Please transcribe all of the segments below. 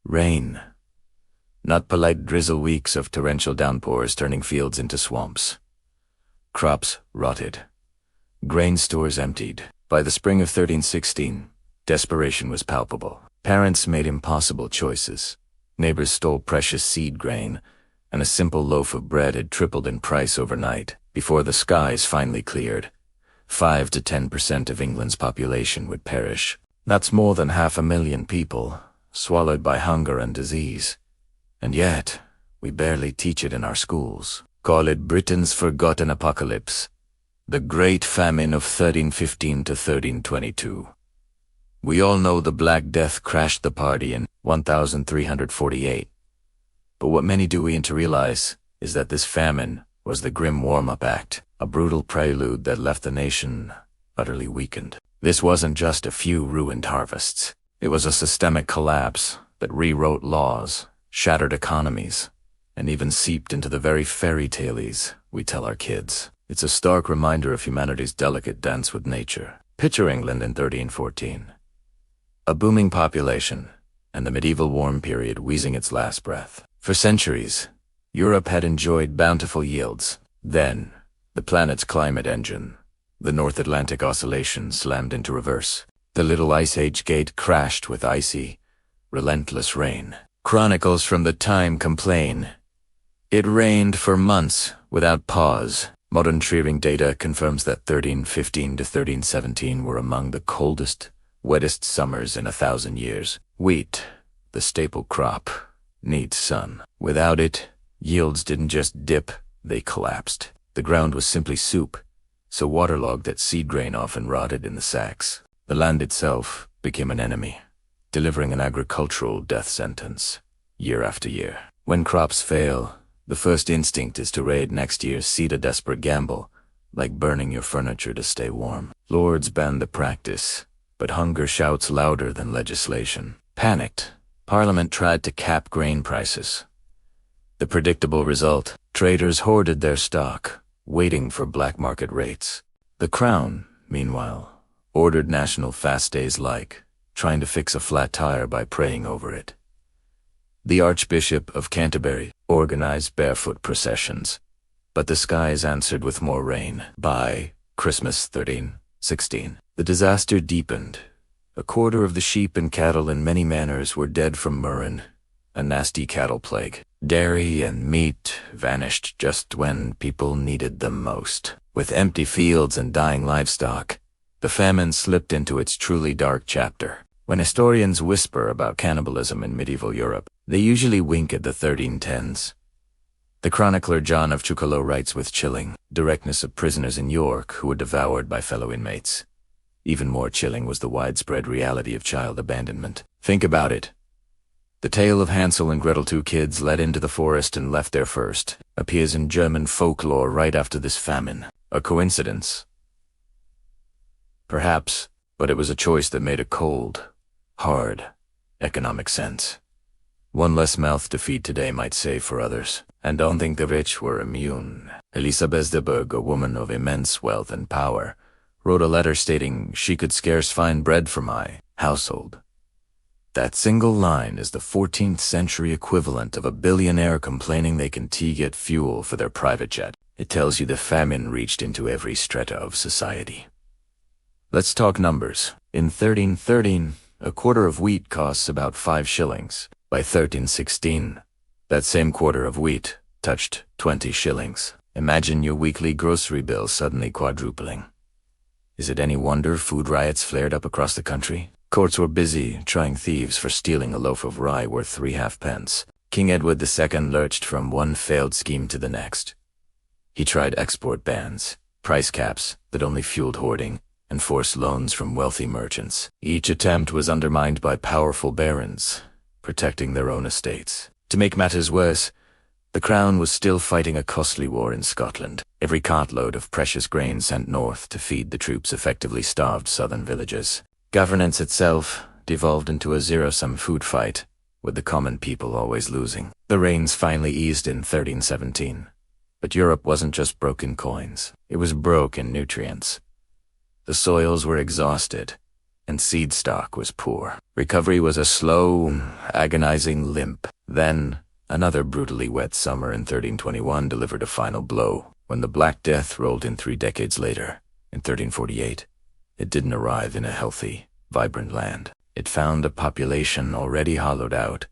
Rain. Not polite drizzle weeks of torrential downpours turning fields into swamps. Crops rotted. Grain stores emptied. By the spring of 1316, desperation was palpable. Parents made impossible choices. Neighbors stole precious seed grain, and a simple loaf of bread had tripled in price overnight. Before the skies finally cleared, 5 to 10% of England's population would perish. That's more than 500,000 people, swallowed by hunger and disease. And yet, we barely teach it in our schools. Call it Britain's forgotten apocalypse, the Great Famine of 1315 to 1322. We all know the Black Death crashed the party in 1348. But what many do we to realize is that this famine was the grim warm-up act, a brutal prelude that left the nation utterly weakened. This wasn't just a few ruined harvests. It was a systemic collapse that rewrote laws, shattered economies, and even seeped into the very fairy tales we tell our kids. It's a stark reminder of humanity's delicate dance with nature. Picture England in 1314. A booming population, and the medieval warm period wheezing its last breath. For centuries, Europe had enjoyed bountiful yields. Then, the planet's climate engine, the North Atlantic Oscillation, slammed into reverse. The little Ice Age gate crashed with icy, relentless rain. Chronicles from the time complain. It rained for months without pause. Modern shearing data confirms that 1315 to 1317 were among the coldest, wettest summers in 1,000 years. Wheat, the staple crop, needs sun. Without it, yields didn't just dip, they collapsed. The ground was simply soup, so waterlogged that seed grain often rotted in the sacks. The land itself became an enemy, delivering an agricultural death sentence, year after year. When crops fail, the first instinct is to raid next year's seed, a desperate gamble, like burning your furniture to stay warm. Lords banned the practice, but hunger shouts louder than legislation. Panicked, Parliament tried to cap grain prices. The predictable result, traders hoarded their stock, waiting for black market rates. The Crown, meanwhile, ordered national fast days, like trying to fix a flat tire by praying over it. The Archbishop of Canterbury organized barefoot processions, but the skies answered with more rain. By Christmas 1316, the disaster deepened. A quarter of the sheep and cattle in many manors were dead from murrain, a nasty cattle plague. Dairy and meat vanished just when people needed them most. With empty fields and dying livestock, the famine slipped into its truly dark chapter. When historians whisper about cannibalism in medieval Europe, they usually wink at the 1310s. The chronicler John of Chucolo writes with chilling directness of prisoners in York who were devoured by fellow inmates. Even more chilling was the widespread reality of child abandonment. Think about it. The tale of Hansel and Gretel, two kids led into the forest and left there first, appears in German folklore right after this famine. A coincidence? Perhaps, but it was a choice that made a cold, hard, economic sense. One less mouth to feed today might save for others. And don't think the rich were immune. Elisabeth de Berg, a woman of immense wealth and power, wrote a letter stating she could scarce find bread for my household. That single line is the 14th century equivalent of a billionaire complaining they can get fuel for their private jet. It tells you the famine reached into every strata of society. Let's talk numbers. In 1313, a quarter of wheat costs about 5 shillings. By 1316, that same quarter of wheat touched 20 shillings. Imagine your weekly grocery bill suddenly quadrupling. Is it any wonder food riots flared up across the country? Courts were busy trying thieves for stealing a loaf of rye worth 3 halfpence. King Edward II lurched from one failed scheme to the next. He tried export bans, price caps that only fueled hoarding, and forced loans from wealthy merchants. Each attempt was undermined by powerful barons, protecting their own estates. To make matters worse, the Crown was still fighting a costly war in Scotland. Every cartload of precious grain sent north to feed the troops effectively starved southern villages. Governance itself devolved into a zero-sum food fight, with the common people always losing. The rains finally eased in 1317, but Europe wasn't just broke in coins, it was broke in nutrients. The soils were exhausted, and seed stock was poor. Recovery was a slow, agonizing limp. Then, another brutally wet summer in 1321 delivered a final blow. When the Black Death rolled in 3 decades later, in 1348, it didn't arrive in a healthy, vibrant land. It found a population already hollowed out,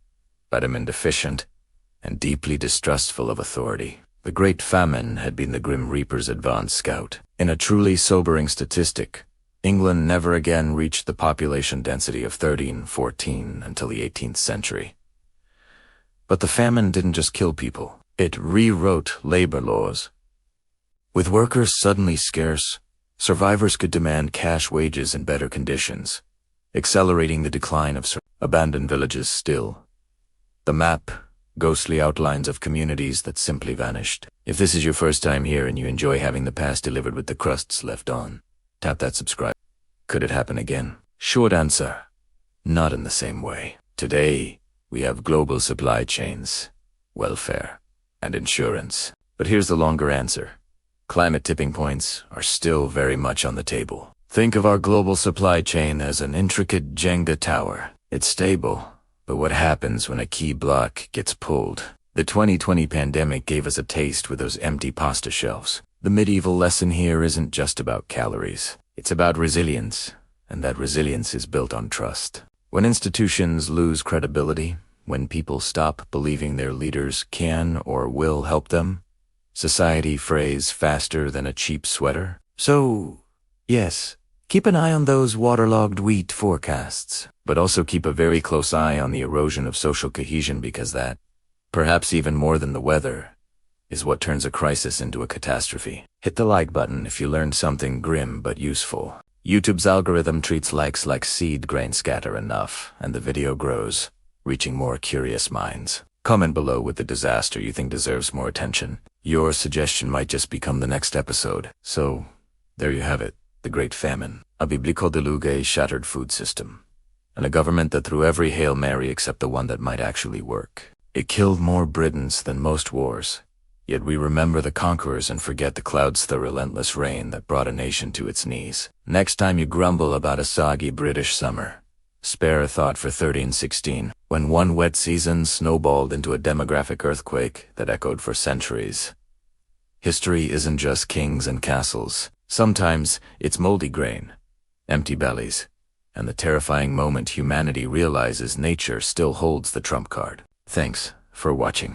vitamin deficient, and deeply distrustful of authority. The Great Famine had been the Grim Reaper's advance scout. In a truly sobering statistic, England never again reached the population density of 1314 until the 18th century. But the famine didn't just kill people, it rewrote labor laws. With workers suddenly scarce, survivors could demand cash wages and better conditions, accelerating the decline of abandoned villages still. The map, ghostly outlines of communities that simply vanished. If this is your first time here and you enjoy having the past delivered with the crusts left on, tap that subscribe. Could it happen again? Short answer, not in the same way. Today, we have global supply chains, welfare, and insurance. But here's the longer answer. Climate tipping points are still very much on the table. Think of our global supply chain as an intricate Jenga tower. It's stable, but what happens when a key block gets pulled? The 2020 pandemic gave us a taste with those empty pasta shelves. The medieval lesson here isn't just about calories. It's about resilience, and that resilience is built on trust. When institutions lose credibility, when people stop believing their leaders can or will help them, society frays faster than a cheap sweater. So, yes, keep an eye on those waterlogged wheat forecasts, but also keep a very close eye on the erosion of social cohesion, because that, perhaps even more than the weather, is what turns a crisis into a catastrophe. Hit the like button if you learned something grim but useful. YouTube's algorithm treats likes like seed grain scatter enough, and the video grows, reaching more curious minds. Comment below with the disaster you think deserves more attention. Your suggestion might just become the next episode. So, there you have it. The Great Famine, a biblical deluge, a shattered food system, and a government that threw every Hail Mary except the one that might actually work. It killed more Britons than most wars, yet we remember the conquerors and forget the clouds, the relentless rain that brought a nation to its knees. Next time you grumble about a soggy British summer, spare a thought for 1316, when one wet season snowballed into a demographic earthquake that echoed for centuries. History isn't just kings and castles. Sometimes it's moldy grain, empty bellies, and the terrifying moment humanity realizes nature still holds the trump card. Thanks for watching.